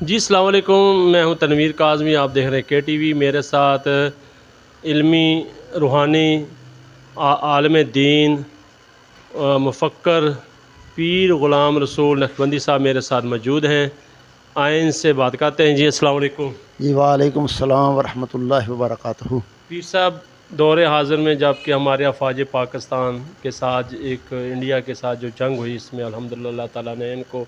جی السلام علیکم، میں ہوں تنویر کاظمی، آپ دیکھ رہے ہیں کے ٹی وی۔ میرے ساتھ علمی، روحانی، عالم دین، مفکر پیر غلام رسول نقشبندی صاحب میرے ساتھ موجود ہیں۔ آئیں ان سے بات کرتے ہیں۔ جی السلام علیکم۔ جی وعلیکم السلام ورحمۃ اللہ وبرکاتہ۔ پیر صاحب، دور حاضر میں جب کہ ہمارے افواج پاکستان کے ساتھ ایک انڈیا کے ساتھ جو جنگ ہوئی، اس میں الحمدللہ اللہ تعالیٰ نے ان کو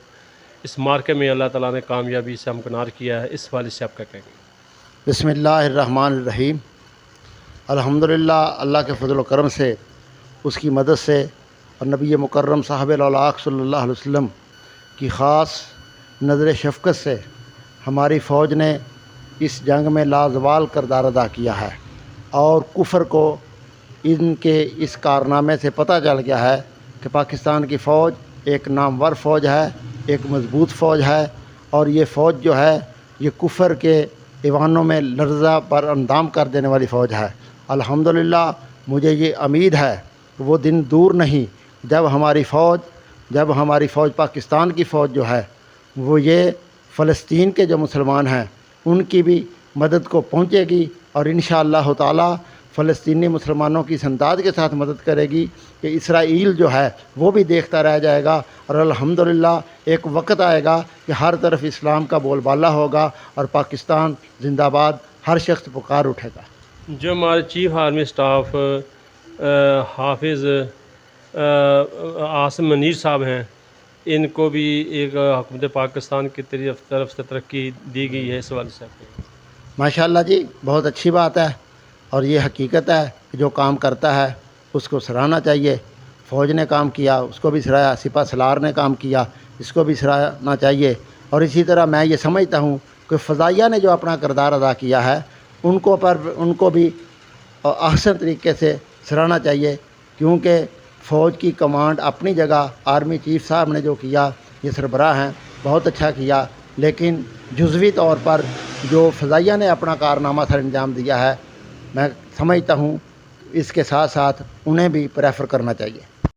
اس مارکے میں اللہ تعالیٰ نے کامیابی سے ہمکنار کیا ہے، اس والے سے آپ کا کہیں گے؟ بسم اللہ الرحمن الرحیم۔ الحمدللہ اللہ کے فضل و کرم سے، اس کی مدد سے اور نبی مکرم صاحب الاولاق صلی اللہ علیہ وسلم کی خاص نظر شفقت سے ہماری فوج نے اس جنگ میں لازوال کردار ادا کیا ہے، اور کفر کو ان کے اس کارنامے سے پتہ چل گیا ہے کہ پاکستان کی فوج ایک نامور فوج ہے، ایک مضبوط فوج ہے، اور یہ فوج جو ہے یہ کفر کے ایوانوں میں لرزہ پر اندام کر دینے والی فوج ہے۔ الحمدللہ مجھے یہ امید ہے کہ وہ دن دور نہیں جب ہماری فوج پاکستان کی فوج جو ہے وہ یہ فلسطین کے جو مسلمان ہیں ان کی بھی مدد کو پہنچے گی، اور انشاءاللہ تعالی فلسطینی مسلمانوں کی سنداد کے ساتھ مدد کرے گی کہ اسرائیل جو ہے وہ بھی دیکھتا رہ جائے گا، اور الحمدللہ ایک وقت آئے گا کہ ہر طرف اسلام کا بول بالا ہوگا اور پاکستان زندہ باد ہر شخص پکار اٹھے گا۔ جو ہمارے چیف آرمی سٹاف حافظ عاصم منیر صاحب ہیں، ان کو بھی ایک حکومت پاکستان کی طرف سے ترقی دی گئی ہے، اس حوالے سے آپ کہیں؟ ماشاءاللہ جی، بہت اچھی بات ہے، اور یہ حقیقت ہے کہ جو کام کرتا ہے اس کو سراہنا چاہیے۔ فوج نے کام کیا، اس کو بھی سراہا، سپہ سالار نے کام کیا، اس کو بھی سراہنا چاہیے، اور اسی طرح میں یہ سمجھتا ہوں کہ فضائیہ نے جو اپنا کردار ادا کیا ہے ان کو بھی احسن طریقے سے سراہنا چاہیے، کیونکہ فوج کی کمانڈ اپنی جگہ آرمی چیف صاحب نے جو کیا، یہ سربراہ ہیں، بہت اچھا کیا، لیکن جزوی طور پر جو فضائیہ نے اپنا کارنامہ سر انجام دیا ہے، میں سمجھتا ہوں اس کے ساتھ ساتھ انہیں بھی پریفر کرنا چاہیے۔